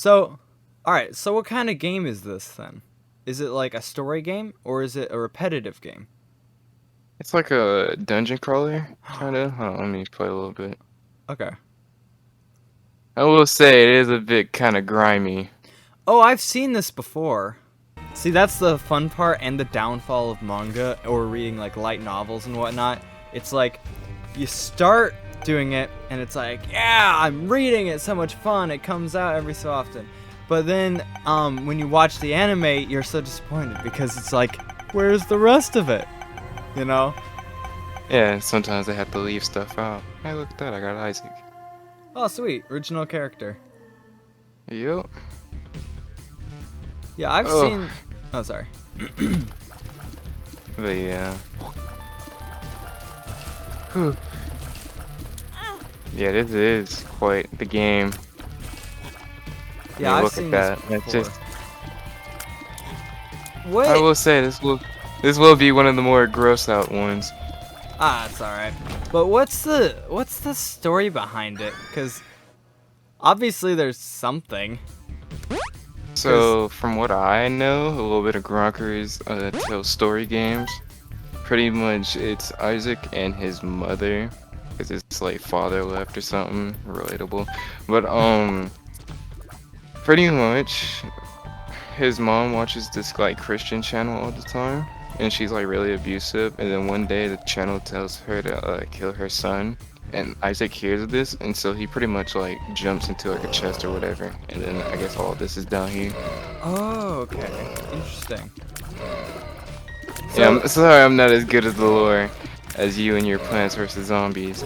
So, alright, so what kind of game is this then? Is it like a story game or is it a repetitive game? It's like a dungeon crawler, kind of. Hold on, let me play a little bit. Okay. I will say it is a bit kind of grimy. Oh, I've seen this before. See, that's the fun part and the downfall of manga or reading like light novels and whatnot. It's like you start doing it and it's like, yeah, I'm reading it, so much fun. It comes out every so often. But then when you watch the anime, you're so disappointed because it's like, where's the rest of it? You know? Yeah, sometimes they have to leave stuff out. Hey, look at that, I got Isaac. Oh, sweet. Original character. Yup. Yeah, I've Oh, seen... Oh, sorry. but yeah. Whew. Yeah, this is quite the game. I Yeah, mean, I've look seen at this that. That's before. just. I Wait! will say this will be one of the more gross out ones. Ah, it's alright. But what's the story behind it? Because obviously there's something. Because, So, from what I know, a little bit of Gronkerz tells story games. Pretty much, it's Isaac and his mother, because it's like father left or something relatable. But pretty much, his mom watches this like Christian channel all the time, and she's like really abusive. And then one day, the channel tells her to kill her son. And Isaac hears of this, and so he pretty much like jumps into like a chest or whatever, and then I guess all this is down here. oh, okay. Interesting. Yeah, So, I'm sorry I'm not as good as the lore as you and your Plants vs Zombies.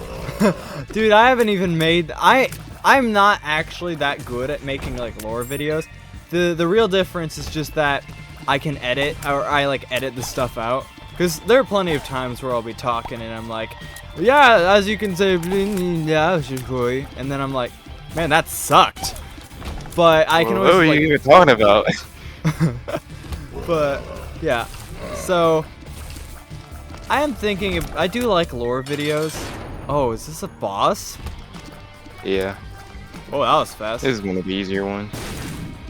dude, I haven't even made... I'm not actually that good at making, like, lore videos. The real difference is just that I can edit, or I, like, edit the stuff out. Because there are plenty of times where I'll be talking and I'm like, yeah, as you can say, and then I'm like, man, that sucked. But I can Well, always, what were you like... even talking about? But, yeah. So, I am thinking, I do like lore videos. Oh, is this a boss? Yeah, Oh, that was fast. this is one of the easier ones.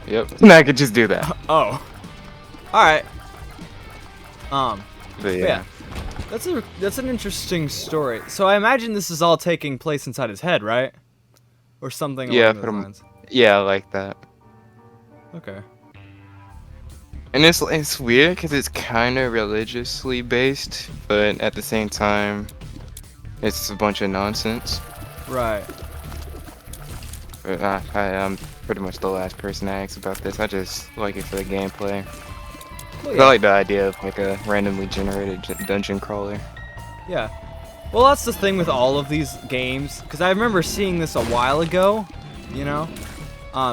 Yep, and I could just do that. Oh. Alright. But Yeah. yeah, That's an interesting story. So I imagine this is all taking place inside his head, right? Or something yeah, along those lines. yeah, I like that. Okay. And it's weird because it's kind of religiously based, but at the same time, it's a bunch of nonsense. Right. But I'm pretty much the last person to ask about this. I just like it for the gameplay. Well, I yeah. like the idea of like a randomly generated dungeon crawler. Yeah. Well, that's the thing with all of these games, because I remember seeing this a while ago, you know?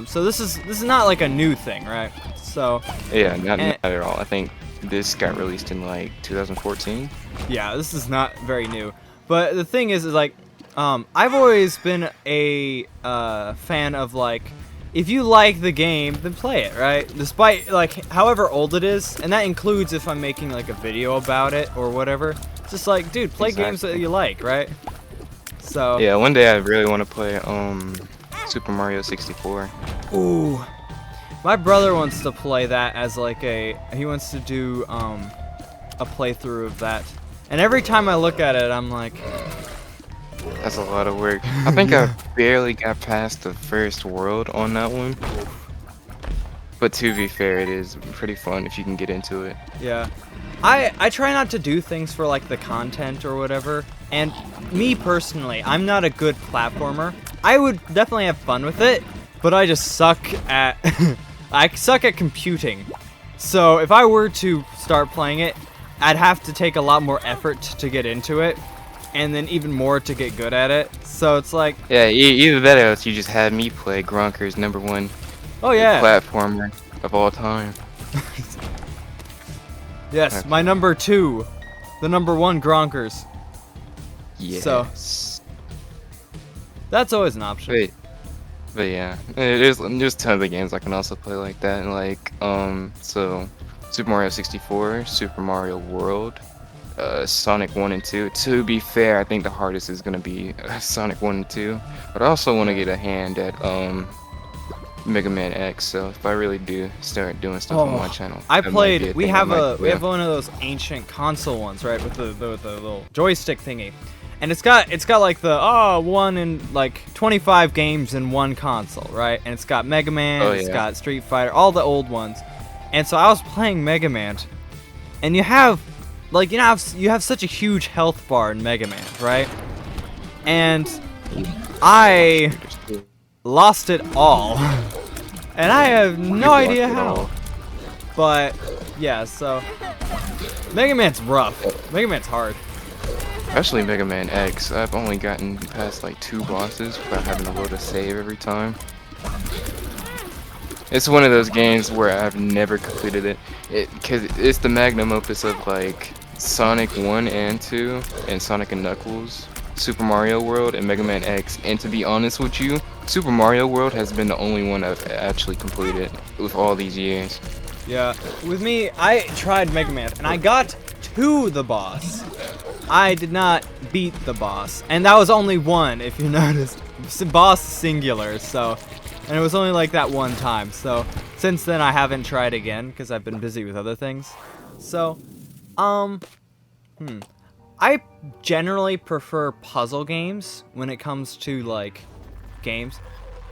So this is not like a new thing, right? So, Yeah, not and, at all. I think this got released in like 2014. yeah, this is not very new. But the thing is like, I've always been a fan of like, if you like the game, then play it, right? Despite like however old it is, and that includes if I'm making like a video about it or whatever. It's just like, dude, play games that Exactly. you like, right? So, Yeah, one day I really want to play Super Mario 64. ooh, my brother wants to play that as like he wants to do a playthrough of that. And every time I look at it, I'm like, That's a lot of work. I think yeah. I barely got past the first world on that one. But to be fair, it is pretty fun if you can get into it. Yeah. I try not to do things for like the content or whatever. And me personally, I'm not a good platformer. I would definitely have fun with it, but I just suck at I suck at computing. So if I were to start playing it, I'd have to take a lot more effort to get into it, and then even more to get good at it. So it's like, Yeah, either that or else you just had me play Gronker's #1 oh yeah, platformer of all time. yes, my number 2, the number 1 Gronkerz. Yes. That's always an option. But yeah, there's tons of games I can also play like that, and like so Super Mario 64, Super Mario World, Sonic 1 and 2. To be fair, I think the hardest is gonna be Sonic 1 and 2, but I also want to get a hand at Mega Man X. So if I really do start doing stuff on my channel, I that might be played. a We thing I have might we do. have one of those ancient console ones, right, with the little joystick thingy, and it's got like the one in like 25 games in one console, right? And it's got Mega Man, Oh it's yeah. got Street Fighter, all the old ones, and so I was playing Mega Man, and you have like you have such a huge health bar in Mega Man, right? And I lost it all. And I have no idea how. But yeah, so Mega Man's rough. Mega Man's hard. Especially Mega Man X. I've only gotten past like 2 bosses without having to load a save every time. It's one of those games where I've never completed it. Because it's the magnum opus of like Sonic 1 and 2 and Sonic and Knuckles, Super Mario World, and Mega Man X. And to be honest with you, Super Mario World has been the only one I've actually completed with all these years. Yeah, with me, I tried Mega Man and I got to the boss. I did not beat the boss, and that was only one, if you noticed. Boss singular, so, and it was only like that one time. So since then, I haven't tried again because I've been busy with other things. So, I generally prefer puzzle games when it comes to like games,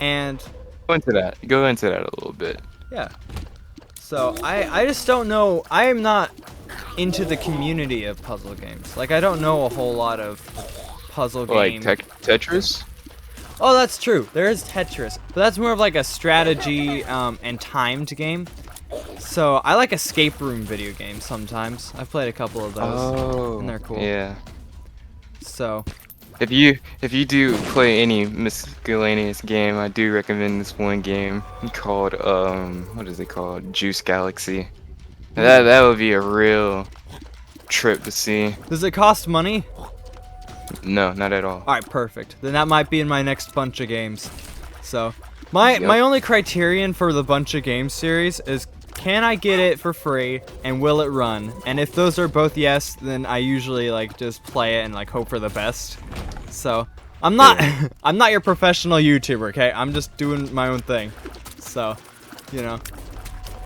and Go into that. Go into that a little bit. yeah. So I just don't know. I am not into the community of puzzle games. Like I don't know a whole lot of puzzle Like games. Tetris? Oh, that's true. There is Tetris, but that's more of like a strategy and timed game. So I like escape room video games sometimes. I've played a couple of those, Oh, and they're cool. yeah. So If you do play any miscellaneous game, I do recommend this one game called what is it called? Juice Galaxy. That would be a real trip to see. does it cost money? No, not at all. All right, perfect. Then that might be in my next bunch of games. So my Yep. only criterion for the bunch of games series is, can I get it for free and will it run? And if those are both yes, then I usually like just play it and like hope for the best. So I'm not I'm not your professional YouTuber, okay? I'm just doing my own thing. So, you know,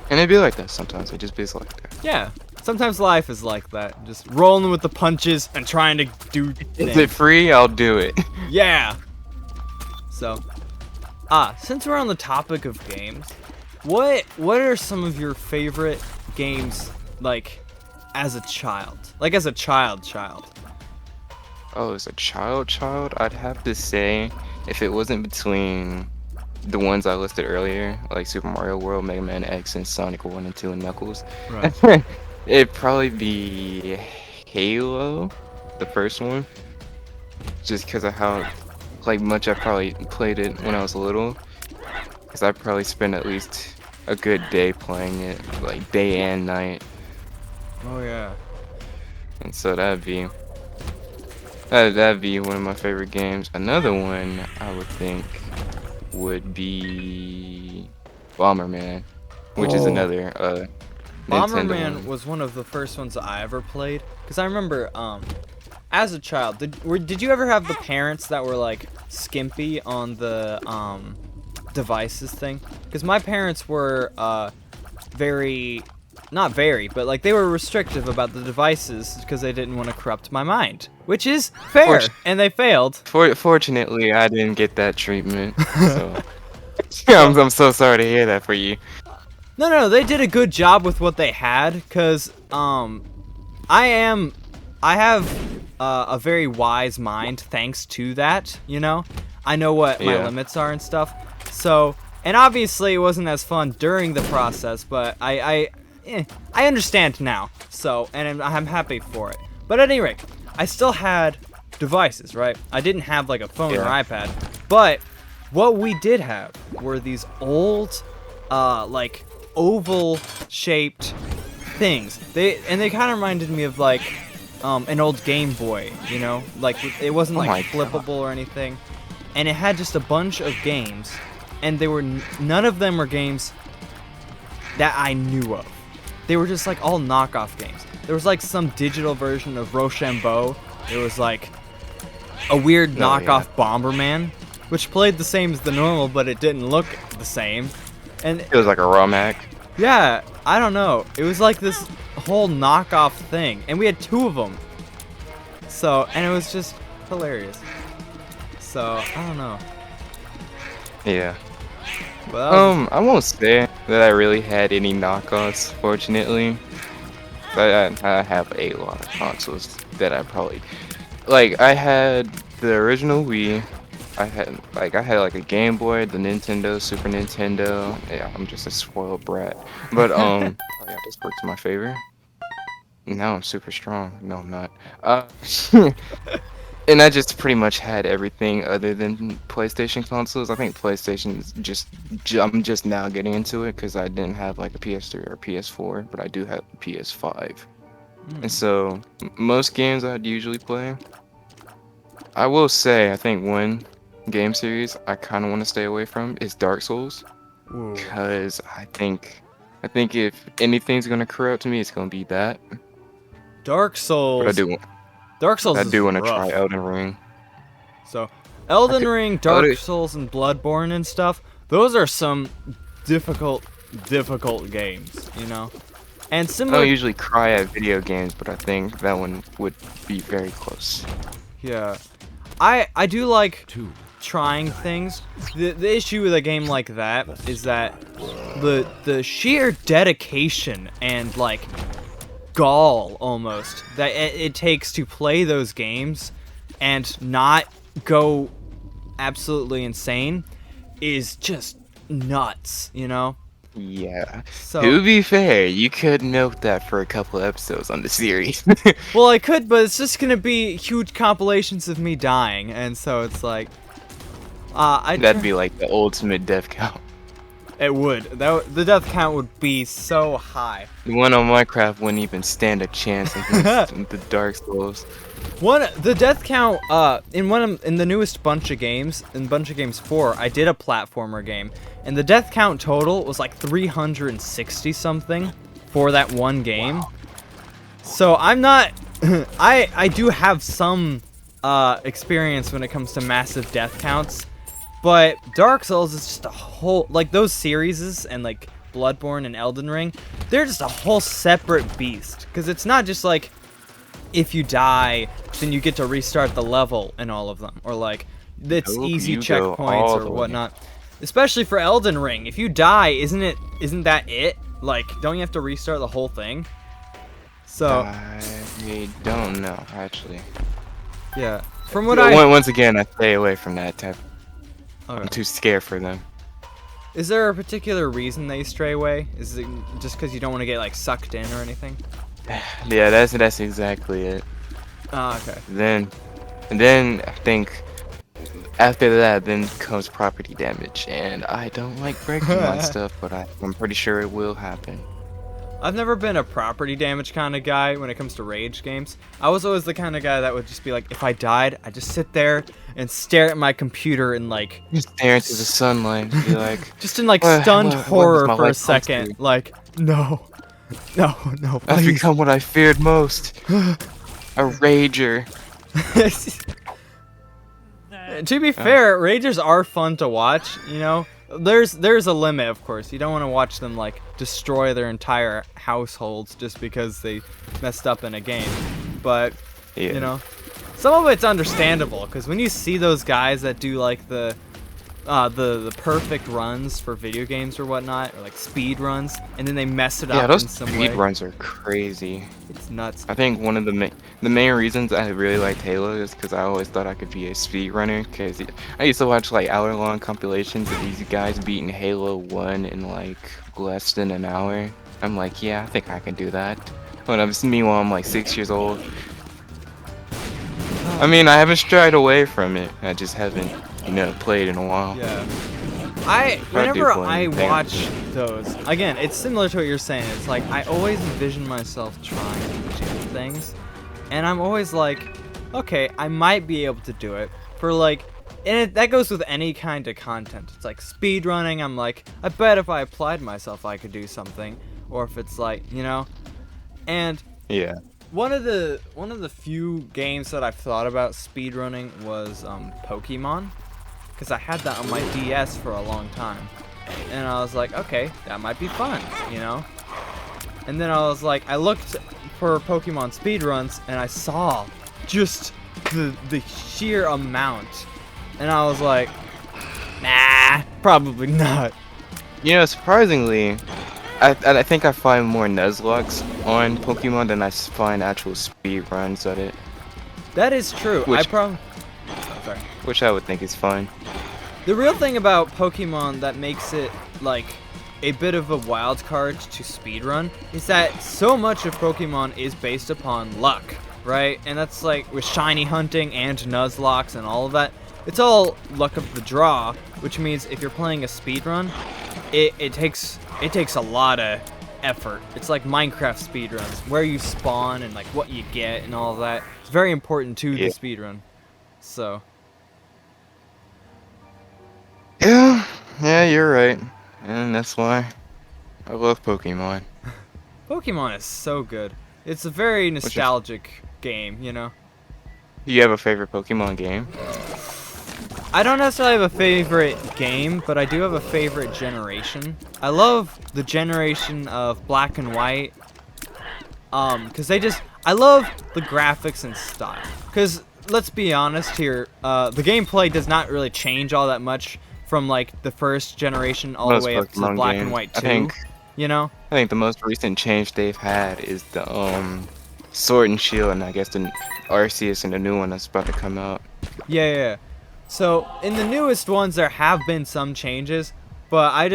And it'd be like that sometimes. It just be like that. yeah. Sometimes life is like that, just rolling with the punches and trying to do things. Is it free? I'll do it. Yeah. So, since we're on the topic of games, what are some of your favorite games like as a child? Like as a child. Oh, as a child, I'd have to say if it wasn't between the ones I listed earlier, like Super Mario World, Mega Man X, and Sonic 1 and 2 and Knuckles, Right. it'd probably be Halo, the first one, just because of how like much I probably played it when I was little, because I probably spent at least a good day playing it, like day and night, Oh yeah. and so that'd be one of my favorite games. Another one I would think would be Bomberman, which is Oh. another Nintendo Bomberman one. was one of the first ones I ever played, because I remember as a child, did you ever have the parents that were like skimpy on the devices thing? Because my parents were not very, but like they were restrictive about the devices because they didn't want to corrupt my mind, which is fair, and they failed. Fortunately, I didn't get that treatment, so I'm so sorry to hear that for you. No, they did a good job with what they had, because I have a very wise mind thanks to that, you know? I know what my Yeah. limits are and stuff. So, and obviously it wasn't as fun during the process, but I understand now. So, and I'm happy for it. But at any rate, I still had devices, right? I didn't have like a phone or Yeah. iPad, but what we did have were these old, like oval shaped things. They kind of reminded me of like an old Game Boy, you know, like it wasn't Oh like my flippable or anything, and it had just a bunch of games, and they were none of them were games that I knew of. They were just like all knockoff games. There was like some digital version of Rochambeau. There was like a weird knockoff Bomberman. which played the same as the normal, but it didn't look the same. And It was like a ROM hack. yeah, I don't know. It was like this whole knockoff thing, and we had 2 of them. So, and it was just hilarious. So, I don't know. Yeah. But that was- I won't say that I really had any knockoffs, fortunately. I have a lot of consoles that I probably like. I had the original Wii. I had like a Game Boy, the Nintendo, Super Nintendo. Yeah, I'm just a spoiled brat. But oh yeah, this works in my favor. Now I'm super strong. No, I'm not. And I just pretty much had everything other than PlayStation consoles. I think PlayStation is I'm just now getting into it because I didn't have like a PS3 or PS4, but I do have a PS5. And so most games I'd usually play. I will say I think one game series I kind of want to stay away from is Dark Souls Ooh. because I think if anything's gonna corrupt me, it's gonna be that. Dark Souls. But Dark Souls I is do want to rough. try Elden Ring. So, Elden Okay. Ring, Dark Souls, and Bloodborne and stuff, those are some difficult games, you know? And I similar... don't usually cry at video games, but I think that one would be very close. Yeah. I do like trying things. The issue with a game like that is that the sheer dedication and, like, gall, almost, that it takes to play those games and not go absolutely insane is just nuts, you know? Yeah. So, To be fair, you could milk that for a couple episodes on the series. well, I could, but it's just gonna be huge compilations of me dying, and so it's like, That'd be like the ultimate death count. it would. The death count would be so high. The one on Minecraft wouldn't even stand a chance against the Dark Souls. The death count in the newest bunch of games, in Bunch of Games 4, I did a platformer game, and the death count total was like 360 something for that one game. So I'm not I do have some experience when it comes to massive death counts, but Dark Souls is just a whole, like, those series and like Bloodborne and Elden Ring, they're just a whole separate beast, because it's not just like if you die, then you get to restart the level in all of them, or like it's Nope, easy you go checkpoints all or the way. whatnot. Especially for Elden Ring, if you die, isn't that it? Like, don't you have to restart the whole thing? So I don't know, actually. yeah, from what Once again, I stay away from that type. Okay. I'm too scared for them. Is there a particular reason that you stray away? Is it just because you don't want to get like sucked in or anything? Yeah, that's exactly it. Ah, okay. And then I think after that, then comes property damage, and I don't like breaking my stuff, but I'm pretty sure it will happen. I've never been a property damage kind of guy when it comes to rage games. I was always the kind of guy that would just be like, if I died, I'd just sit there and stare at my computer and like Just stare into the sunlight and be like, just in like What- stunned what does horror my for a life come second, to? like no, I've please. become what I feared most. A rager. To be fair, ragers are fun to watch, you know. There's a limit, of course. You don't want to watch them like destroy their entire households just because they messed up in a game. But Yeah. you know, some of it's understandable, because when you see those guys that do like the perfect runs for video games or whatnot, or like speed runs, and then they mess it Yeah, up those in some speed way, runs are crazy. it's nuts. I think one of the main reasons I really liked Halo is because I always thought I could be a speedrunner. Because I used to watch like hour-long compilations of these guys beating Halo 1 in like less than an hour. I'm like, yeah, I think I can do that. Meanwhile, I'm like 6 years old. I mean, I haven't strayed away from it. I just haven't, played in a while. Yeah. I Whenever do I play watch those, again, it's similar to what you're saying. It's like I always envision myself trying to do things, and I'm always like, okay, I might be able to do it. For like, and that goes with any kind of content. It's like speed running. I'm like, I bet if I applied myself, I could do something. Or if it's like, and Yeah. one of the few games that I've thought about speedrunning was Pokemon. because I had that on my DS for a long time. And I was like, okay, that might be fun, you know? And then I was like, I looked for Pokemon speedruns, and I saw just the sheer amount. And I was like, nah, probably not. You know, surprisingly, I think I find more Nuzlockes on Pokemon than I find actual speed runs of it. That is true. Sorry. Which I would think is fun. The real thing about Pokemon that makes it like a bit of a wild card to speedrun is that so much of Pokemon is based upon luck, right? And that's like with shiny hunting and Nuzlocks and all of that. It's all luck of the draw, which means if you're playing a speedrun, it takes a lot of effort. It's like Minecraft speedruns, where you spawn and like what you get and all of that. It's very important to the speedrun. So yeah, you're right. And that's why I love Pokemon. Pokemon is so good. It's a very nostalgic game, you know? You have a favorite Pokemon game? I don't necessarily have a favorite game, but I do have a favorite generation. I love the generation of Black and White. Cause I love the graphics and style. Cause let's be honest here, the gameplay does not really change all that much from like the first generation all the way up to Black and White 2. You know? I think the most recent change they've had is the Sword and Shield, and I guess the Arceus and the new one that's about to come out. Yeah. So in the newest ones there have been some changes, but I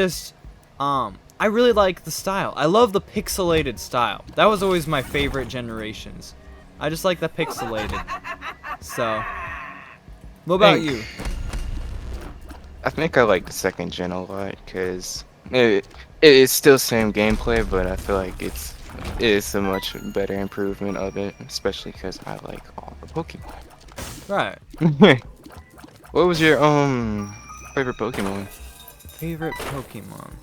really like the style. I love the pixelated style. That was always my favorite generations. I just like the pixelated. So, what about you? I think I like the second gen a lot because it's still same gameplay, but I feel like it is a much better improvement of it, especially because I like all the Pokemon. Right. What was your favorite Pokemon? Favorite Pokemon?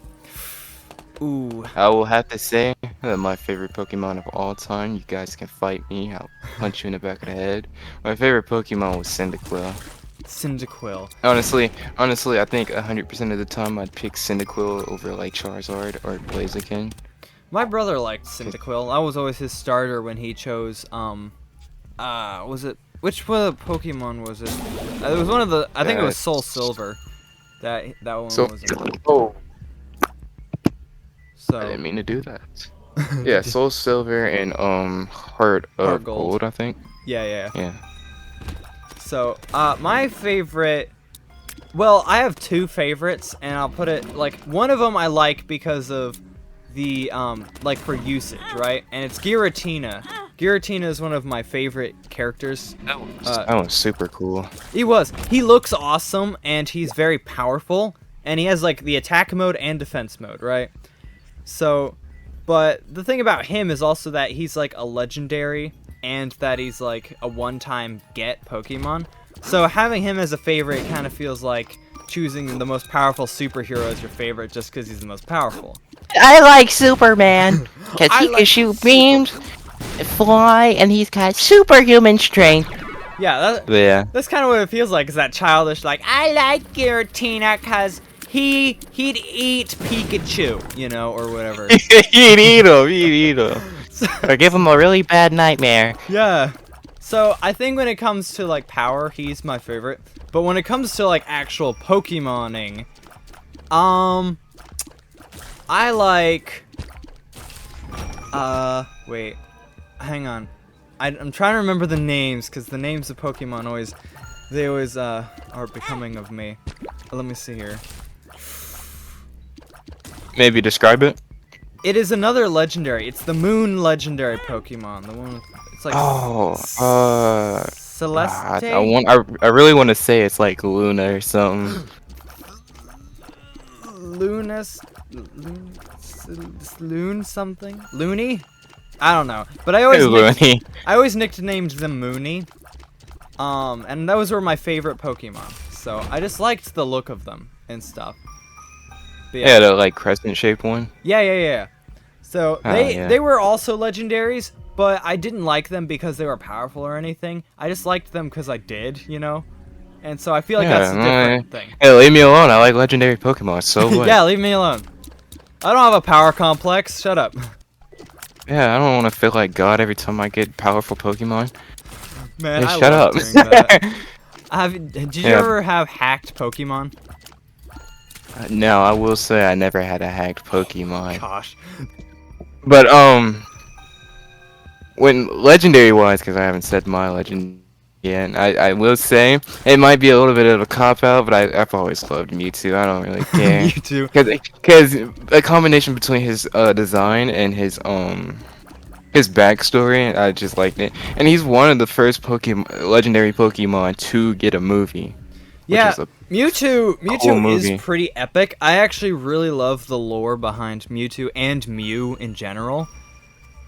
Ooh. I will have to say that my favorite Pokemon of all time, you guys can fight me, I'll punch you in the back of the head. My favorite Pokemon was Cyndaquil. Cyndaquil. Honestly, I think 100% of the time I'd pick Cyndaquil over like Charizard or Blaziken. My brother liked Cyndaquil. I was always his starter when he chose which Pokemon was it? It was one of the, I think it was Soul Silver. That one was it. Oh. So I didn't mean to do that. Yeah, Soul Silver and Heart of Gold, I think. Yeah. So, my favorite, well, I have two favorites, and I'll put it, like, one of them I like because of the, like, for usage, right? And it's Giratina. Giratina is one of my favorite characters. That one's super cool. He looks awesome, and he's very powerful, and he has, like, the attack mode and defense mode, right? So, but the thing about him is also that he's, like, a legendary, and that he's like a one-time get Pokemon. So having him as a favorite kind of feels like choosing the most powerful superhero as your favorite just because he's the most powerful. I like Superman because he can shoot beams, fly, and he's got superhuman strength. Yeah, that's kind of what it feels like, is that childish, like, I like Giratina because he'd eat Pikachu, you know, or whatever. He'd eat him. Or give him a really bad nightmare. Yeah. So I think when it comes to like power, he's my favorite. But when it comes to like actual Pokemoning, I like. Wait, hang on. I'm trying to remember the names because the names of Pokemon always are becoming of me. Let me see here. Maybe describe it. It is another legendary. It's the Moon legendary Pokemon. The one with, it's like Celeste. I really want to say it's like Luna or something. Loon something? Looney? I don't know. But I always nicknamed them Mooney. And those were my favorite Pokemon. So I just liked the look of them and stuff. Yeah, the like crescent shaped one. Yeah. So they were also legendaries, but I didn't like them because they were powerful or anything. I just liked them because I did, you know. And so I feel like Yeah, that's a different thing. Hey, leave me alone. I like legendary Pokemon. So what? Yeah, leave me alone. I don't have a power complex. Shut up. Yeah, I don't want to feel like God every time I get powerful Pokemon. Man, Hey, I shut love up. doing that. Did you Yeah. ever have hacked Pokemon? No, I will say I never had a hacked Pokemon. Gosh. But when legendary wise, because I haven't said my legend yet, I will say it might be a little bit of a cop out, but I've always loved Mewtwo. I don't really care. You too. Because a combination between his design and his backstory, I just liked it. And he's one of the first legendary Pokemon to get a movie. Yeah, Which is Mewtwo movie. is pretty epic. I actually really love the lore behind Mewtwo and Mew in general.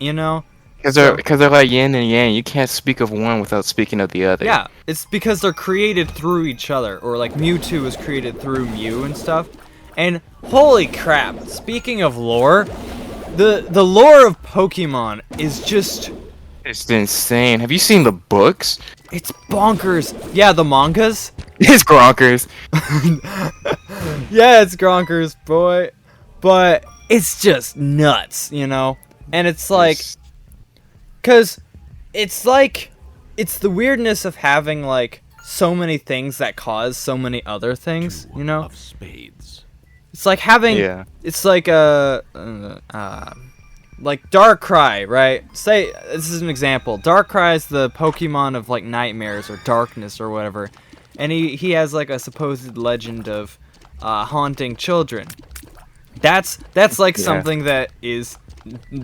You know? Because they're like yin and yang. You can't speak of one without speaking of the other. Yeah, it's because they're created through each other. Or like Mewtwo was created through Mew and stuff. And holy crap, speaking of lore, the lore of Pokemon is just... It's insane. Have you seen the books? It's bonkers. Yeah, the mangas. It's Gronkerz. Yeah, it's Gronkerz, boy. But it's just nuts, you know? And it's like... Because it's like... It's the weirdness of having, like, so many things that cause so many other things, you know? Of spades. It's like having... Yeah. It's like like Darkrai, right? Say, this is an example. Darkrai is the Pokemon of, like, nightmares or darkness or whatever. And he has, like, a supposed legend of haunting children. That's like Yeah. something that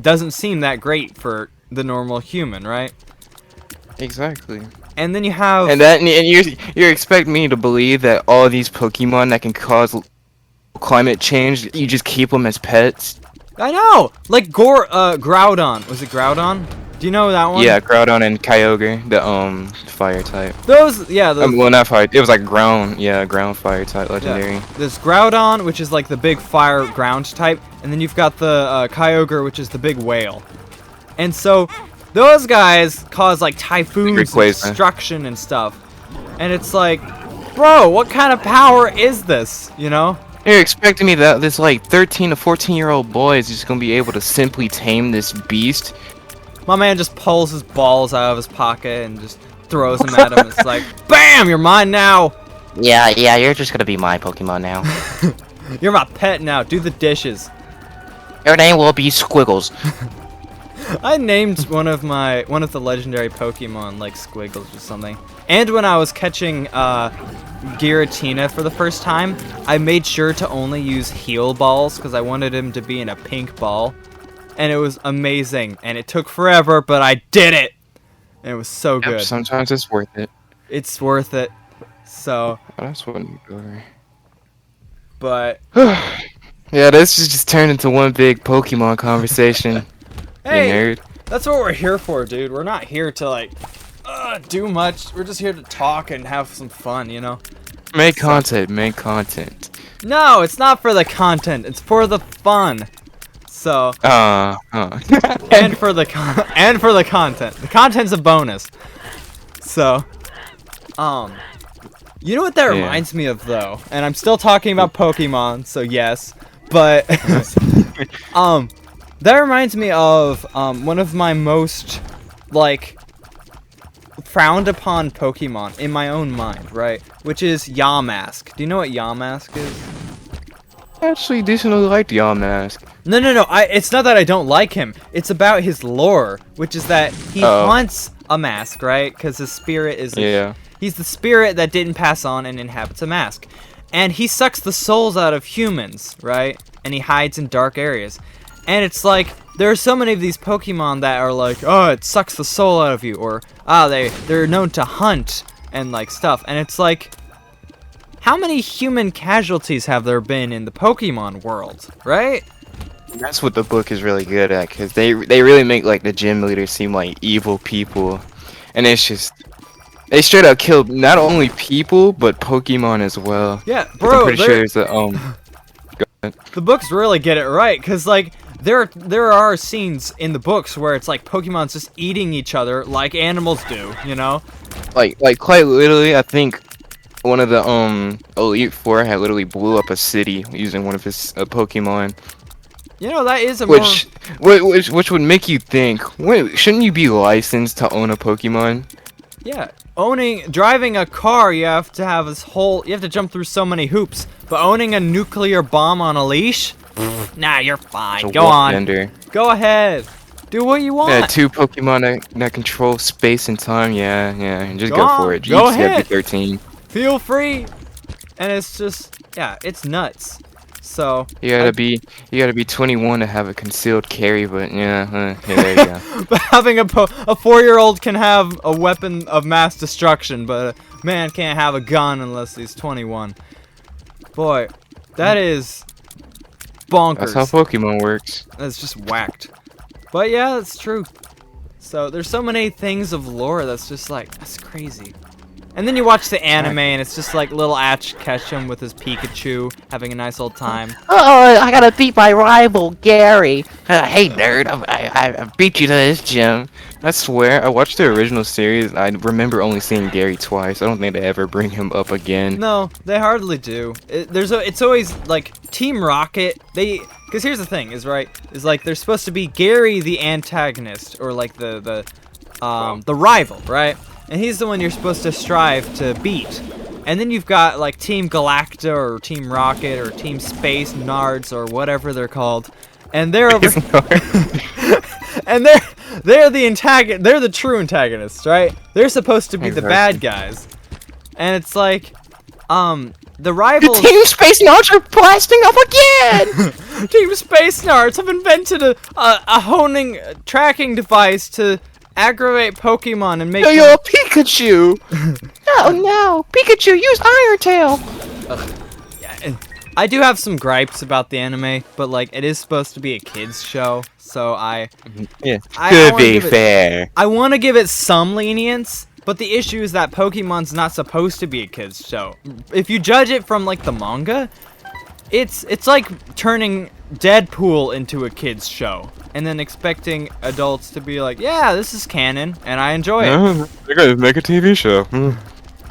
doesn't seem that great for the normal human, right? Exactly. And then you have... And you expect me to believe that all these Pokemon that can cause climate change, you just keep them as pets? I know! Like Groudon. Was it Groudon? Do you know that one? Yeah, Groudon and Kyogre, the fire type. Those, yeah, those... Well, not fire. It was like ground fire type legendary. Yeah. There's Groudon, which is like the big fire ground type, and then you've got the Kyogre, which is the big whale. And so, those guys cause like typhoons and destruction and stuff. And it's like, bro, what kind of power is this, you know? You're expecting me that this like 13 to 14-year-old boy is just gonna be able to simply tame this beast? My man just pulls his balls out of his pocket and just throws them at him. It's like, BAM! You're mine now! Yeah, you're just gonna be my Pokemon now. You're my pet now. Do the dishes. Your name will be Squiggles. I named one of the legendary Pokemon like Squiggles or something. And when I was catching Giratina for the first time, I made sure to only use heal balls because I wanted him to be in a pink ball. And it was amazing. And it took forever, but I did it! And it was so good. Yep, sometimes it's worth it. It's worth it. So, That's what you go. but... Yeah, this just turned into one big Pokemon conversation. Hey, You nerd. that's what we're here for, dude. We're not here to, like, do much. We're just here to talk and have some fun, you know? Make content. No, it's not for the content. It's for the fun. So, and for the content. The content's a bonus. So, you know what that reminds me of, though? And I'm still talking about Pokemon, so yes. But, that reminds me of, one of my most, like, frowned upon Pokemon in my own mind, right? Which is Yamask. Do you know what Yamask is? I actually decently liked Yamask. No. It's not that I don't like him. It's about his lore, which is that he haunts a mask, right? Because his spirit is... Yeah. He's the spirit that didn't pass on and inhabits a mask. And he sucks the souls out of humans, right? And he hides in dark areas. And it's like, there are so many of these Pokemon that are like, oh, it sucks the soul out of you. Or, they're known to hunt and, like, stuff. And it's like, how many human casualties have there been in the Pokemon world, right? That's what the book is really good at, because they really make, like, the gym leaders seem like evil people. And it's just... They straight up killed not only people, but Pokemon as well. Yeah, bro. I'm pretty sure there's a, The books really get it right, because, like, there are scenes in the books where it's like Pokemon's just eating each other like animals do, you know? Like quite literally, I think one of the Elite Four had literally blew up a city using one of his Pokemon. You know, that is a Which would make you think, wait, shouldn't you be licensed to own a Pokemon? Yeah, driving a car, you have to have you have to jump through so many hoops. But owning a nuclear bomb on a leash? Nah, you're fine. Go on. Bender. Go ahead. Do what you want. Yeah, 2 Pokemon that control space and time. Yeah, just Go go for on, it. go Jeez, ahead. 13. Feel free. And it's just, yeah, it's nuts. So You gotta be 21 to have a concealed carry, but yeah, there you go. but having a 4-year-old can have a weapon of mass destruction, but a man can't have a gun unless he's 21. Boy, that is bonkers. That's how Pokemon works. That's just whacked. But yeah, that's true. So there's so many things of lore that's just like, that's crazy. And then you watch the anime and it's just like little Ash Ketchum with his Pikachu having a nice old time. Oh, I gotta beat my rival, Gary. Hey, nerd, I beat you to this gym. I swear, I watched the original series. I remember only seeing Gary twice. I don't think they ever bring him up again. No, they hardly do. It's always like Team Rocket. Because here's the thing, is like there's supposed to be Gary the antagonist or like the rival, right? And he's the one you're supposed to strive to beat. And then you've got like Team Galacta or Team Rocket or Team Space Nards or whatever they're called. And they're over and they're the true antagonists, right? They're supposed to be the bad guys. And it's like the rivals Team Space Nards are blasting up again! Team Space Nards have invented a honing tracking device to aggravate Pokemon and make Yo, Pikachu! no, Pikachu, use Iron Tail! Yeah, I do have some gripes about the anime, but like it is supposed to be a kids show, so to be fair. I want to give it some lenience, but the issue is that Pokemon's not supposed to be a kids show. If you judge it from like the manga, it's like turning Deadpool into a kids show and then expecting adults to be like, yeah, this is canon and I enjoy it. They're gonna make a TV show.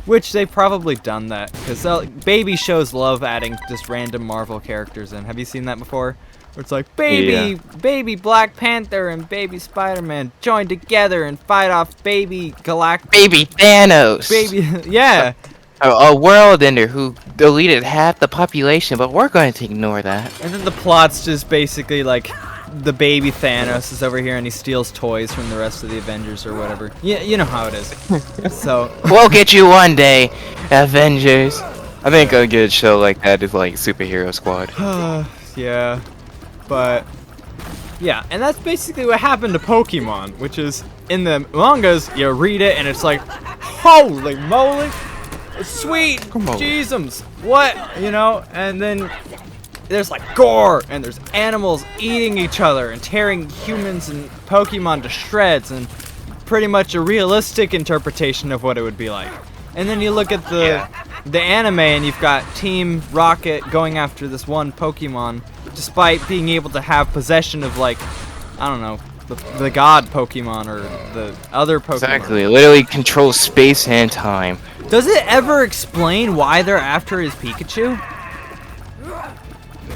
Which they've probably done that because baby shows love adding just random Marvel characters in. Have you seen that before? Where it's like baby Black Panther and baby Spider-Man join together and fight off baby Galactus. Baby Thanos! Baby, yeah. A world ender who deleted half the population, but we're going to ignore that. And then the plot's just basically like the baby Thanos is over here and he steals toys from the rest of the Avengers or whatever. Yeah, you know how it is. So we'll get you one day, Avengers. I think a good show like that is like Superhero Squad. yeah, but yeah, and that's basically what happened to Pokemon, which is in the mangas you read it and it's like, holy moly, sweet Jeezums, what, you know, and then there's like gore and there's animals eating each other and tearing humans and Pokemon to shreds and pretty much a realistic interpretation of what it would be like. And then you look at the anime and you've got Team Rocket going after this one Pokemon despite being able to have possession of like, I don't know, the god Pokemon or the other Pokemon. Exactly, literally controls space and time. Does it ever explain why they're after his Pikachu?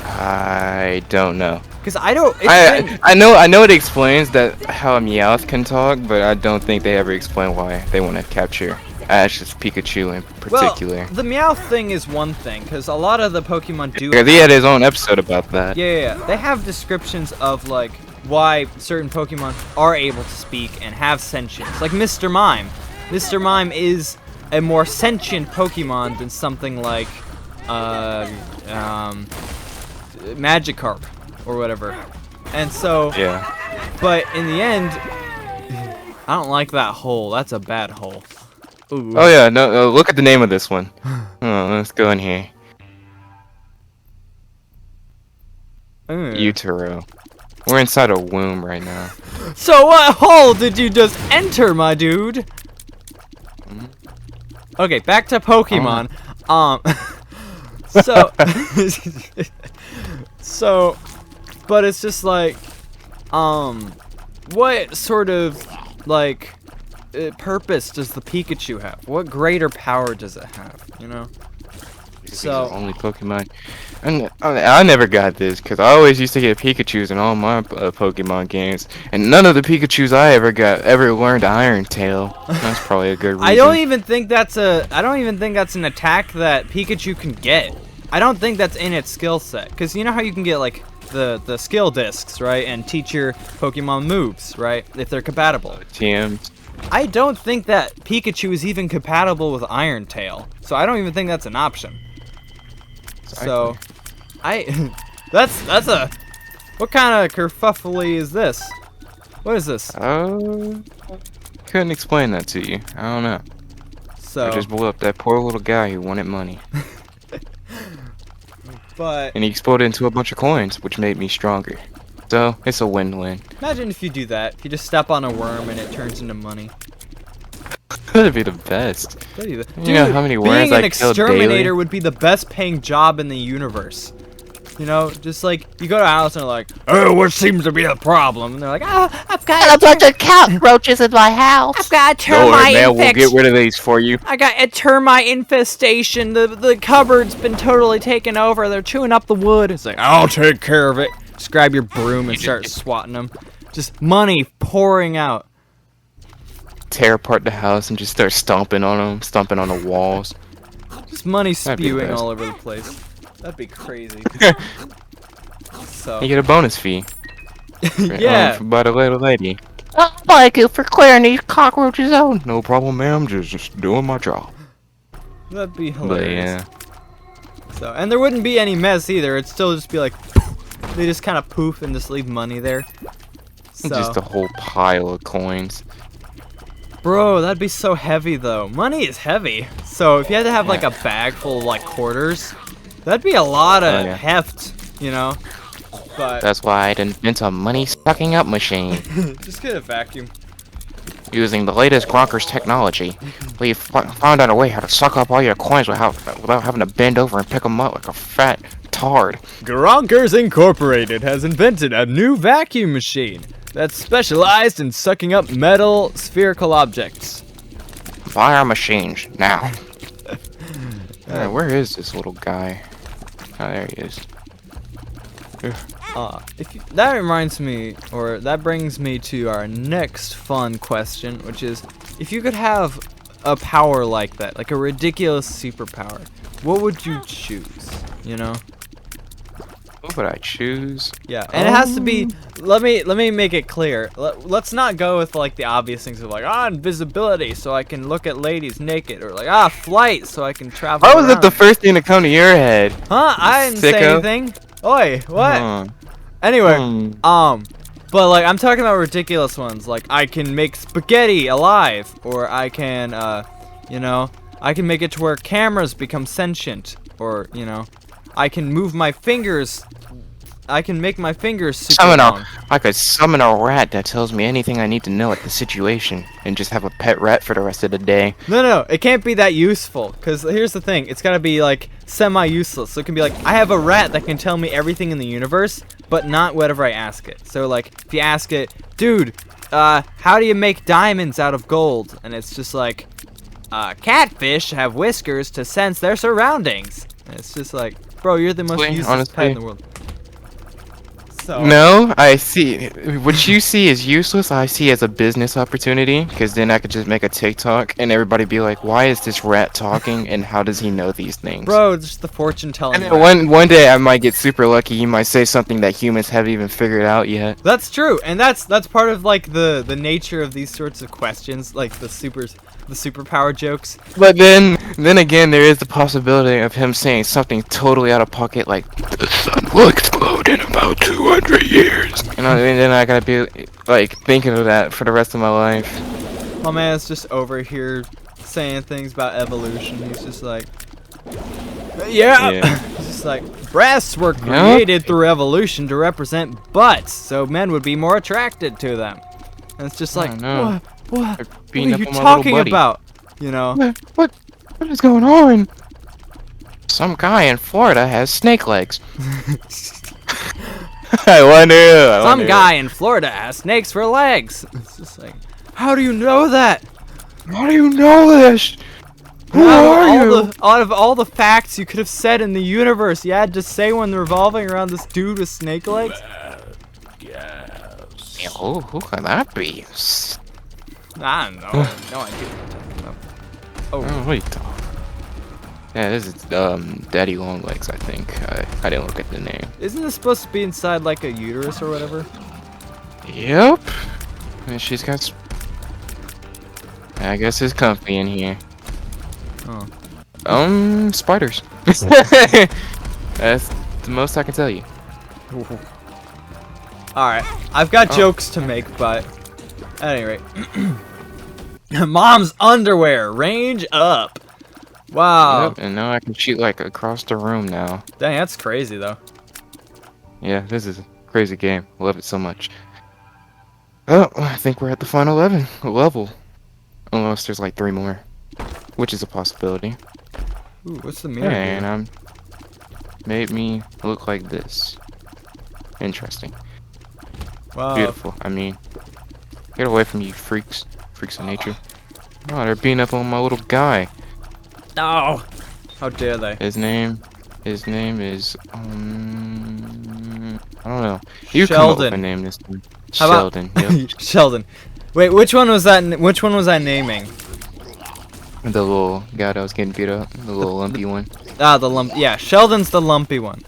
I don't know. Because I don't. I know it explains that how a Meowth can talk, but I don't think they ever explain why they want to capture Ash's Pikachu in particular. Well, the Meowth thing is one thing, because a lot of the Pokemon do. Because he had his own episode about that. Yeah. They have descriptions of like why certain Pokemon are able to speak and have sentience, like Mr. Mime. Mr. Mime is a more sentient Pokemon than something like Magikarp or whatever. And so but in the end I don't like that hole. That's a bad hole. Ooh. Oh yeah, no, look at the name of this one. Oh, let's go in here. Utero. We're inside a womb right now. So what hole did you just enter, my dude? Okay, back to Pokemon. So, but it's just like, what sort of, like, purpose does the Pikachu have? What greater power does it have? You know. So only Pokemon, and I never got this because I always used to get Pikachu's in all my Pokemon games, and none of the Pikachu's I ever got ever learned Iron Tail. That's probably a good reason. I don't even think that's an attack that Pikachu can get. I don't think that's in its skill set, because you know how you can get like the skill discs, right, and teach your Pokemon moves, right, if they're compatible. TMs. I don't think that Pikachu is even compatible with Iron Tail, so I don't even think that's an option. So, that's a, what kind of kerfuffle is this? What is this? Couldn't explain that to you. I don't know. So, I just blew up that poor little guy who wanted money. But, and he exploded into a bunch of coins, which made me stronger. So, it's a win-win. Imagine if you do that. If you just step on a worm and it turns into money. That'd be the best. Dude, you know how many worms being I an killed exterminator daily? would be the best paying job in the universe. You know, just like you go to a house and they're like, oh, what seems to be the problem? And they're like, oh, I've got a bunch of cockroaches in my house. I've got a Don't worry, termite man, we'll get rid of these for you. I got a termite infestation. The cupboard's been totally taken over. They're chewing up the wood. It's like, I'll take care of it. Just grab your broom and start swatting them. Just money pouring out. Tear apart the house and just start stomping on them, stomping on the walls. Just money That'd be spewing best. all over the place. That'd be crazy. So You get a bonus fee. yeah. By the little lady. Oh, thank you for clearing these cockroaches out. No problem, ma'am. Just doing my job. That'd be But hilarious. yeah. So, and there wouldn't be any mess either. It'd still just be like, poof. They just kind of poof and just leave money there. So, Just a whole pile of coins. bro, that'd be so heavy though. Money is heavy. So if you had to have like a bag full of like quarters, that'd be a lot of heft, you know. But That's why I'd invent a money sucking up machine. just get a vacuum. Using the latest Gronkerz technology, we've found out a way how to suck up all your coins without having to bend over and pick them up like a fat tard. Gronkerz Incorporated has invented a new vacuum machine that's specialized in sucking up metal spherical objects. Buy our machines now. Where is this little guy? Oh, there he is. That reminds me, or that brings me to our next fun question, which is, if you could have a power like that, like a ridiculous superpower, what would you choose? You know? What would I choose? Yeah, and it has to be. Let me make it clear. Let's not go with like the obvious things of like invisibility, so I can look at ladies naked, or like flight, so I can travel. Why was around. it the first thing to come to your head? Huh? I didn't say Sicko. anything. Oi, what? Huh. Anyway, but like I'm talking about ridiculous ones. Like I can make spaghetti alive, or I can, you know, I can make it to where cameras become sentient, or you know, I can move my fingers. I can make my fingers super long. I could summon a rat that tells me anything I need to know at the situation, and just have a pet rat for the rest of the day. No, it can't be that useful. Cause here's the thing, it's gotta be like semi-useless. So it can be like, I have a rat that can tell me everything in the universe, but not whatever I ask it. So like, if you ask it, dude, how do you make diamonds out of gold? And it's just like, catfish have whiskers to sense their surroundings. And it's just like, bro, you're the most useless pet in the world. So. No, I see. What you see as useless, I see as a business opportunity, because then I could just make a TikTok and everybody be like, why is this rat talking and how does he know these things? Bro, it's just the fortune telling. And then one day I might get super lucky. You might say something that humans haven't even figured out yet. That's true, and that's part of like the nature of these sorts of questions, like the superpower jokes. But then again, there is the possibility of him saying something totally out of pocket, like the sun will explode in about 200 years. And then I gotta be like thinking of that for the rest of my life. My man's just over here saying things about evolution. He's just like, yeah. He's just like, breasts were created through evolution to represent butts, so men would be more attracted to them. And it's just like, what are you talking about? You know? What is going on? Some guy in Florida has snake legs. I wonder. Some guy in Florida has snakes for legs. It's just like, how do you know that? How do you know this? Who are you? Out of all the facts you could have said in the universe, you had to say one revolving around this dude with snake legs? Yeah, who can that be? I don't know. No idea what I'm talking about. Oh, what are you talking? Yeah, this is Daddy Longlegs, I think. I didn't look at the name. Isn't this supposed to be inside like a uterus or whatever? Yep. And she's got. I guess it's comfy in here. Oh. Spiders. That's the most I can tell you. Alright, I've got jokes to make, but at any rate. Mom's underwear, range up. Wow. Yep, and now I can shoot like across the room now. Dang, that's crazy though. Yeah, this is a crazy game. I love it so much. Oh, I think we're at the final level. Unless there's like 3 more. Which is a possibility. Ooh, what's the mirror? And made me look like this. Interesting. Wow. Beautiful. I mean, get away from you freaks. Freaks of nature. Oh, they're beating up on my little guy. Oh, how dare they? His name is I don't know. You come up with a Sheldon. name this time. How about- Sheldon. Yep. Sheldon. Wait, which one was that? Which one was I naming? The little guy that was getting beat up. The little lumpy one. Ah, the lump. Yeah, Sheldon's the lumpy one.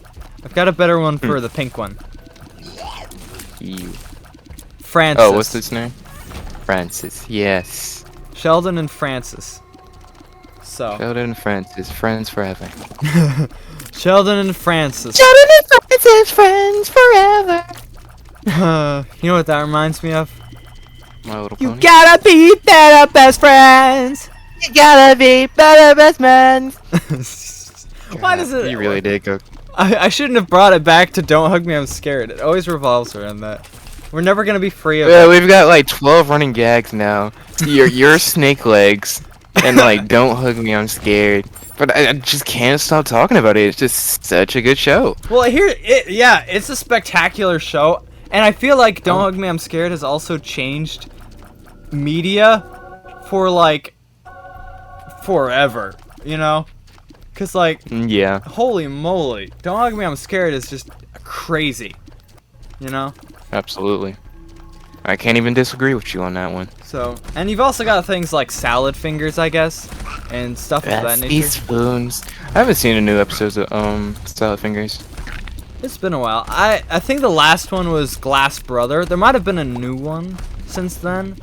I've got a better one for the pink one. You. Francis. Oh, what's his name? Francis. Yes. Sheldon and Francis. So. Sheldon and Francis, friends forever. Sheldon and Francis. Sheldon and Francis, friends forever. You know what that reminds me of? My Little You Pony. gotta be better best friends. You gotta be better best friends. Why does it? You really did go. I shouldn't have brought it back to "Don't Hug Me, I'm Scared." It always revolves around that. We're never gonna be free of Yeah, it. we've got like 12 running gags now. Your snake legs, and like Don't Hug Me, I'm Scared. But I just can't stop talking about it. It's just such a good show. Well, yeah, it's a spectacular show, and I feel like "Don't Hug Me, I'm Scared" has also changed media for like forever. You know, cause like. Yeah, Holy moly. Don't Hug Me, I'm Scared is just crazy. You know? absolutely. I can't even disagree with you on that one. So, and you've also got things like Salad Fingers, I guess, and stuff of that That's nature. these spoons. I haven't seen a new episode of Salad Fingers. It's been a while. I think the last one was Glass Brother. There might have been a new one since then,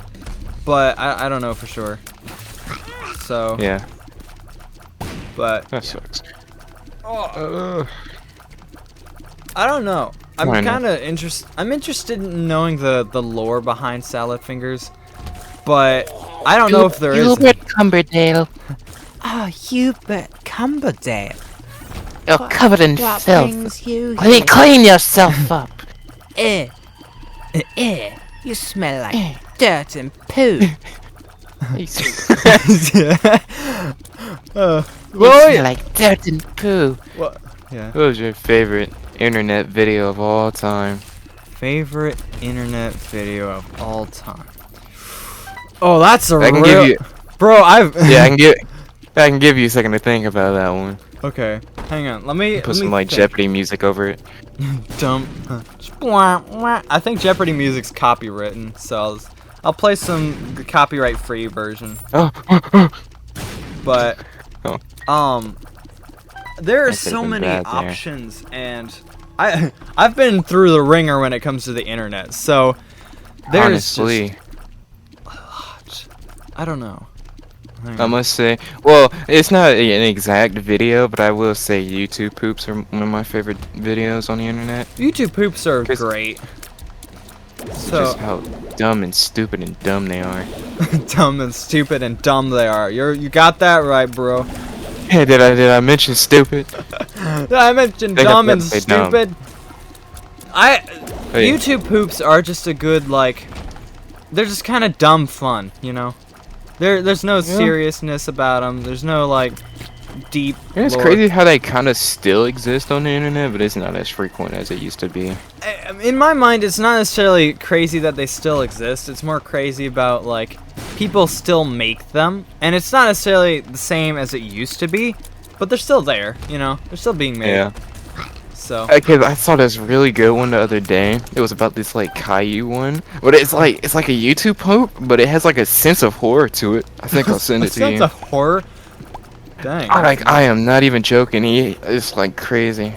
but I don't know for sure. So, Yeah, but that sucks. I don't know. I'm Why not? kind of interested in knowing the lore behind Salad Fingers, but I don't know if there is. Hubert Cumberdale. Ah, Hubert Cumberdale. You're covered in What filth. brings you Clean yourself up. You smell like dirt and poo. You Well, smell like dirt and poo. what? Yeah. What was your favorite internet video of all time? Favorite internet video of all time. Oh, that's a I can real. give you. Bro, I've. Yeah, I can give you a second to think about that one. Okay, hang on. Let me. Put some like Jeopardy music over it. Dumb. I think Jeopardy music's copywritten, so I'll play some copyright-free version. Oh, But Oh. there are That could've so been many bad there. options, and I've been through the ringer when it comes to the internet. So there's honestly, just a lot. I don't know. Hang I on. must say, well, it's not an exact video, but I will say YouTube poops are one of my favorite videos on the internet. YouTube poops are 'Cause- great. Just So how dumb and stupid and dumb they are. dumb and stupid and dumb they are. You got that right, bro. Hey, did I mention stupid? I mentioned Think I dumb and forgot to say dumb. stupid. Hey. YouTube poops are just a good like. They're just kind of dumb fun, you know. There's no seriousness about them. There's no like deep. Yeah, it's lore. crazy how they kind of still exist on the internet, but it's not as frequent as it used to be. In my mind, it's not necessarily crazy that they still exist. It's more crazy about like people still make them, and it's not necessarily the same as it used to be, but they're still there, you know? They're still being made. Yeah. So. Okay, I saw this really good one the other day. It was about this like Caillou one, but it's like a YouTube poke, but it has like a sense of horror to it. I think I'll send it to sense you. of horror? Dang. I am not even joking. It's like crazy.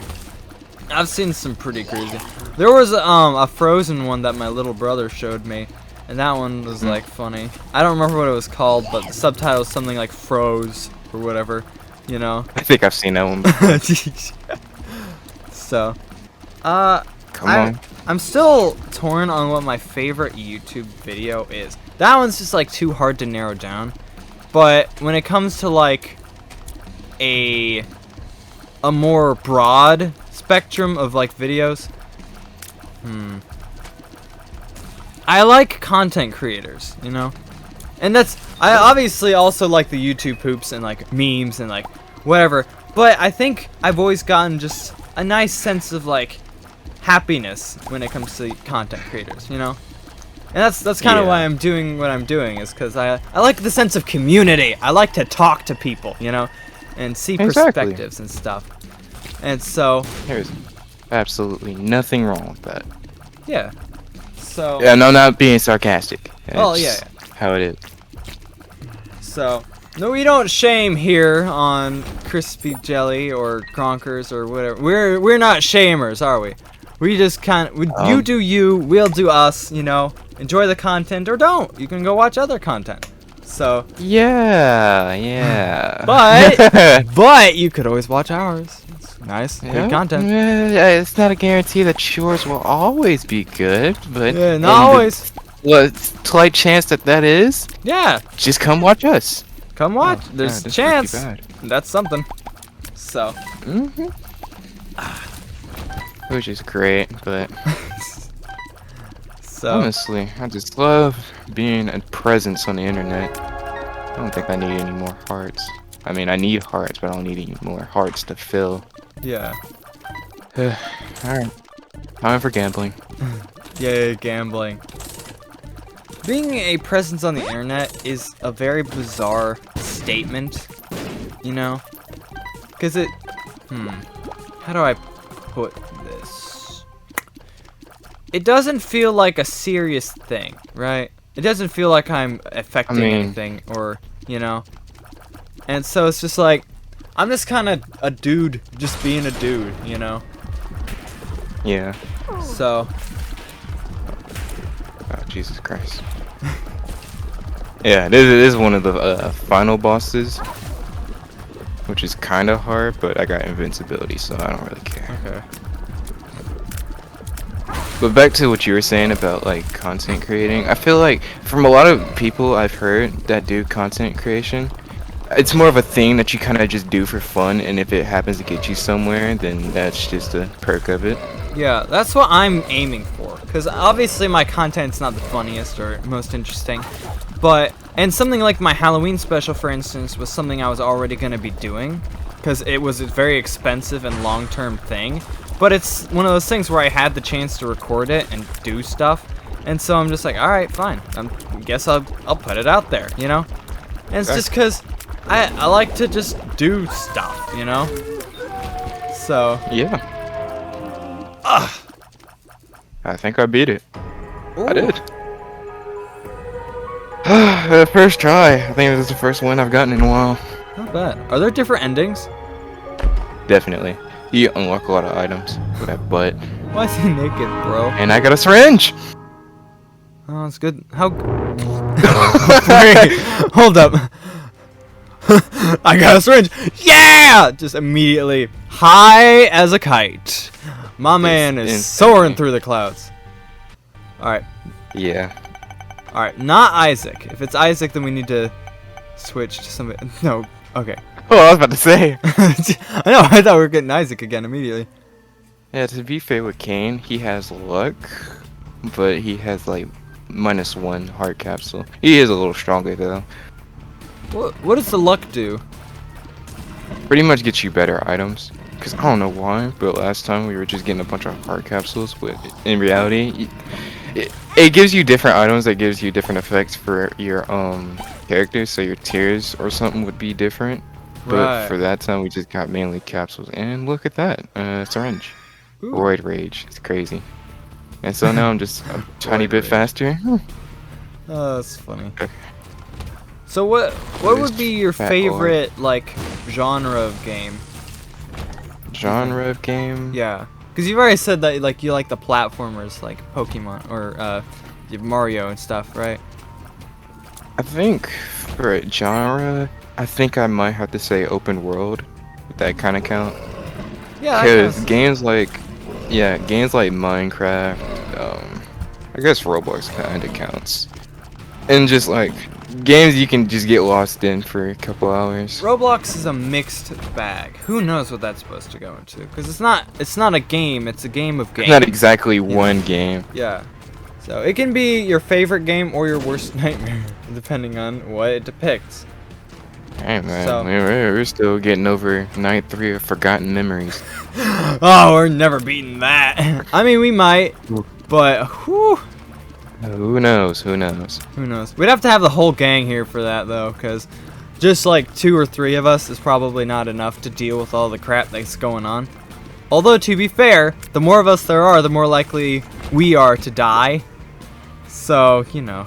I've seen some pretty crazy. There was a Frozen one that my little brother showed me, and that one was like funny. I don't remember what it was called, but the subtitle was something like Froze or whatever, you know. I think I've seen that one before. So, Come on. I'm still torn on what my favorite YouTube video is. That one's just like too hard to narrow down. But when it comes to like a more broad spectrum of like videos, I like content creators, you know? And I obviously also like the YouTube poops and like memes and like whatever, but I think I've always gotten just a nice sense of like happiness when it comes to content creators, you know? And that's kind of why I'm doing what I'm doing, is because I like the sense of community. I like to talk to people, you know, and see perspectives and stuff. And so There's absolutely nothing wrong with that. yeah. So Yeah, no, not being sarcastic. Oh, It's yeah. how it is. So, no, we don't shame here on Crispy Jelly or Gronkerz or whatever. We're not shamers, are we? We just you do you, we'll do us, you know. Enjoy the content or don't. You can go watch other content. So, Yeah. but you could always watch ours. It's nice, good content. Yeah, it's not a guarantee that yours will always be good, but Yeah, not always. Slight chance that is. Yeah, Just come watch us. come watch. Oh, There's God, a this chance. would be bad. That's something. So, Which is great, but so honestly, I just love being a presence on the internet. I don't think I need any more hearts. I mean, I need hearts, but I don't need any more hearts to fill. yeah. Alright. Time for gambling. Yay, gambling. Being a presence on the internet is a very bizarre statement, you know? Because how do I put this? It doesn't feel like a serious thing, right? It doesn't feel like I'm affecting anything, or, you know? And so it's just like, I'm just kind of a dude, just being a dude, you know? Yeah. So, Oh, Jesus Christ. Yeah, this is one of the final bosses, which is kind of hard, but I got invincibility, so I don't really care. okay. But back to what you were saying about like content creating, I feel like from a lot of people I've heard that do content creation, it's more of a thing that you kind of just do for fun, and if it happens to get you somewhere, then that's just a perk of it. Yeah, that's what I'm aiming for. Because obviously my content's not the funniest or most interesting. And something like my Halloween special, for instance, was something I was already going to be doing. Because it was a very expensive and long-term thing. But it's one of those things where I had the chance to record it and do stuff. And so I'm just like, alright, fine. I guess I'll put it out there, you know? And it's just because I like to just do stuff, you know? So, Yeah. I think I beat it. I did. First try. I think this is the first win I've gotten in a while. not bad. Are there different endings? Definitely. You unlock a lot of items with that butt. Why is he naked, bro? And I got a syringe! Oh, that's good. How? Wait, hold up. I got a syringe. Yeah! Just immediately high as a kite. My man is insane. soaring through the clouds. All right. Yeah. All right. Not Isaac. If it's Isaac, then we need to switch to somebody. No. Okay. Oh, I was about to say. I know. I thought we were getting Isaac again immediately. Yeah, to be fair with Kane, he has luck, but he has like -1 heart capsule. He is a little stronger though. What does the luck do? Pretty much gets you better items. Cause I don't know why, but last time we were just getting a bunch of heart capsules, but in reality, it gives you different items that gives you different effects for your characters. So your tiers or something would be different. But Right. for that time, we just got mainly capsules. And look at that, syringe. Ooh. Roid rage. It's crazy. And so now I'm just a tiny Roid bit rage. faster. Oh, that's funny. So what would be your Fat favorite like genre of game? Genre of game? Yeah, because you've already said that like you like the platformers like Pokemon or Mario and stuff, right? I think for a genre, I think I might have to say open world. Would that kind of count? Yeah, Because games like Minecraft, I guess Roblox kind of counts. And just like games you can just get lost in for a couple hours. Roblox is a mixed bag. Who knows what that's supposed to go into? Because it's not a game. It's a game of games. Not exactly one game. Yeah. So it can be your favorite game or your worst nightmare, depending on what it depicts. Hey man, So- we're still getting over night 3 of Forgotten Memories. Oh, we're never beating that. I mean, we might, but whew, Who knows? Who knows? who knows? We'd have to have the whole gang here for that, though, because just like 2 or 3 of us is probably not enough to deal with all the crap that's going on. Although, to be fair, the more of us there are, the more likely we are to die. So, you know.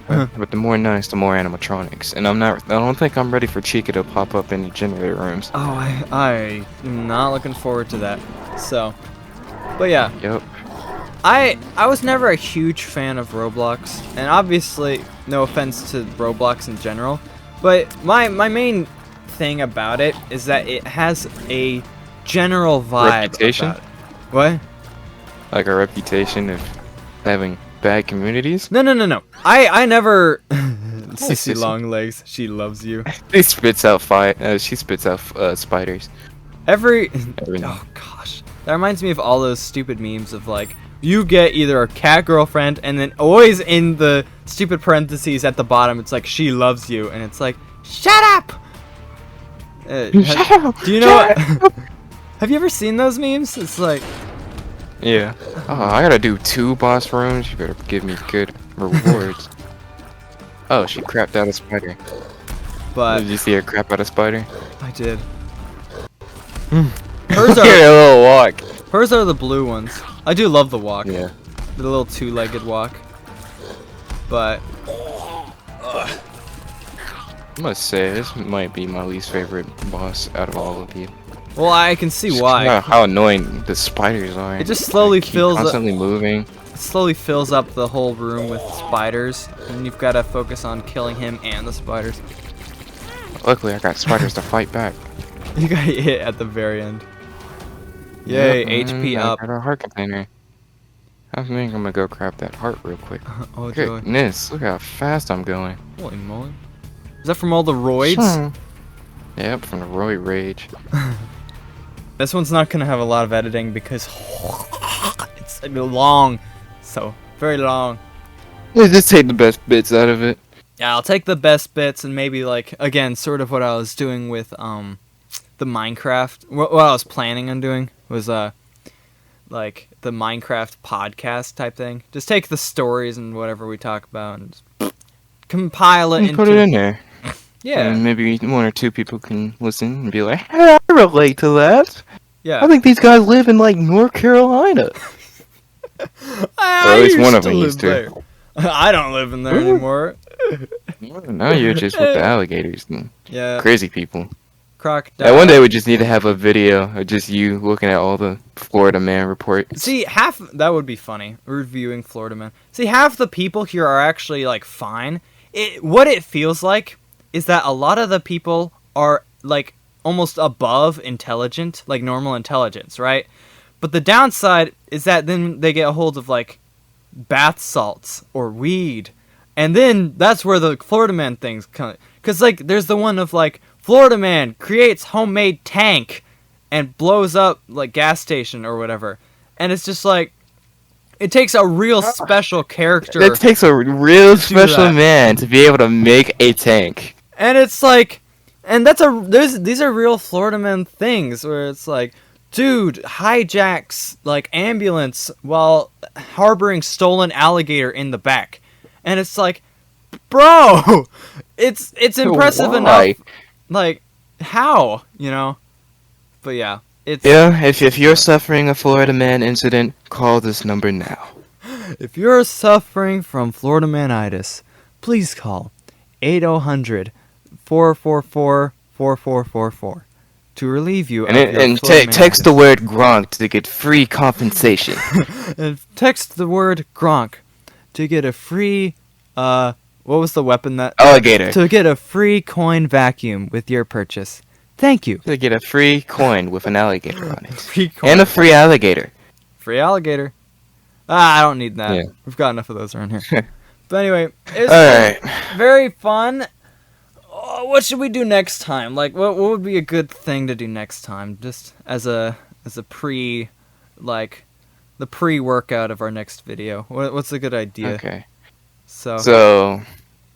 But the more nice, the more animatronics. And I don't think I'm ready for Chica to pop up in the generator rooms. Oh, I am not looking forward to that. So, but yeah. Yep. I was never a huge fan of Roblox, and obviously, no offense to Roblox in general, but my main thing about it is that it has a general vibe. Reputation? About it. What? Like a reputation of having bad communities. No. I never. Sissy Sissy. long legs. She loves you. She spits out she spits out spiders. Every. Every Oh gosh, that reminds me of all those stupid memes of like you get either a cat girlfriend and then always in the stupid parentheses at the bottom it's like she loves you and it's like shut up. Do you know? Have you ever seen those memes? It's like Yeah. Oh, I gotta do 2 boss rooms. You better give me good rewards. Oh, she crapped out a spider. but Did you see her crap out a spider? I did. Hers are a little walk. Hers are the blue ones. I do love the walk. Yeah. The little 2-legged walk. But I must say, this might be my least favorite boss out of all of you. well, I can see Just why. how annoying the spiders are. It just slowly They keep fills up. constantly moving. Slowly fills up the whole room with spiders, and you've got to focus on killing him and the spiders. Luckily, I got spiders to fight back. You got hit at the very end. Yay, Yep, HP and up. I got a heart container. I think I'm gonna go grab that heart real quick. Oh, joy. Goodness, look how fast I'm going. Holy moly. Is that from all the roids? Yep, from the Roy Rage. This one's not going to have a lot of editing because it's long. So, very long. Yeah, just take the best bits out of it. Yeah, I'll take the best bits and maybe like again, sort of what I was doing with the Minecraft. What I was planning on doing was like the Minecraft podcast type thing. Just take the stories and whatever we talk about and just compile it You into put it in there. Yeah. And maybe 1 or 2 people can listen and be like, hey, I relate to that. Yeah. I think these guys live in like North Carolina. I at least one of used them live used to. there. I don't live in there anymore. Now you're just with the alligators and Yeah. crazy people. Crocodile. And one day we just need to have a video of just you looking at all the Florida Man reports. See, that would be funny. Reviewing Florida Man. See, half the people here are actually like fine. What it feels like is that a lot of the people are like almost above intelligent, like normal intelligence, right? But the downside is that then they get a hold of like bath salts or weed. And then that's where the Florida Man things come. Because like there's the one of like Florida Man creates homemade tank and blows up like gas station or whatever. And it's just like it takes a real special character. It takes a real special that. man to be able to make a tank. And it's like, and these are real Florida Man things where it's like, dude hijacks like ambulance while harboring stolen alligator in the back, and it's like, bro, it's impressive Why? enough. Like, how, you know? But yeah, it's Yeah, if you're suffering a Florida man incident, call this number now. if you're suffering from Florida manitis, please call 800-444-4444 to relieve you And of your and Florida text the manitis. word Gronk to get free compensation. And text the word Gronk to get a free what was the weapon that Alligator. to get a free coin vacuum with your purchase. Thank you. To get a free coin with an alligator on it. Free coin. And a free alligator. Free alligator. I don't need that. Yeah. We've got enough of those around here. But anyway, it's Alright. very fun. What should we do next time? Like, what would be a good thing to do next time? Just as a pre, like, the pre-workout of our next video. What's a good idea? Okay. So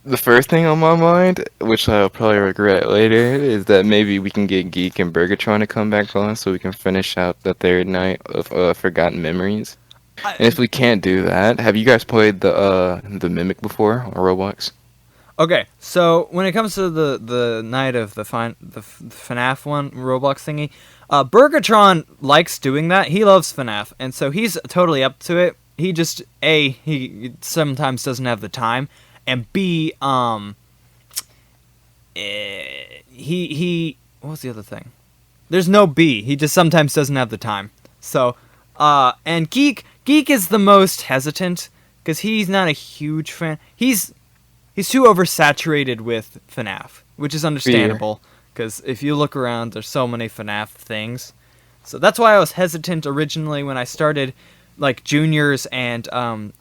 The first thing on my mind, which I'll probably regret later, is that maybe we can get Geek and Burgertron to come back on so we can finish out the third night of Forgotten Memories. And if we can't do that, have you guys played the Mimic before on Roblox? okay, so when it comes to the night of the FNAF one Roblox thingy, Burgertron likes doing that. He loves FNAF, and so he's totally up to it. He just he sometimes doesn't have the time, and B he what was the other thing? There's no B. He just sometimes doesn't have the time. So and Geek is the most hesitant because he's not a huge fan. He's too oversaturated with FNAF, which is understandable because if you look around, there's so many FNAF things. So that's why I was hesitant originally when I started like Juniors and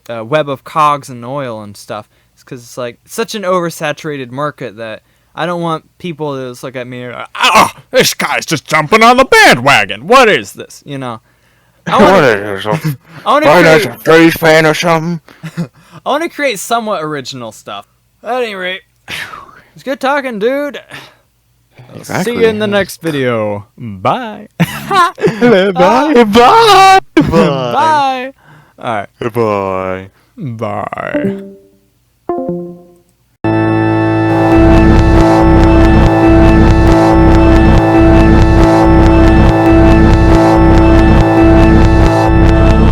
Web of Cogs and Oil and stuff. It's because it's like such an oversaturated market that I don't want people to just look at me and go, "Oh, this guy's just jumping on the bandwagon. What is this?" You know. I want to create, Freddy's fan or something? I want to create somewhat original stuff. At any rate, it's good talking, dude. I'll see you in the next video. Bye. Bye. Bye. Bye. All right. Bye. Bye.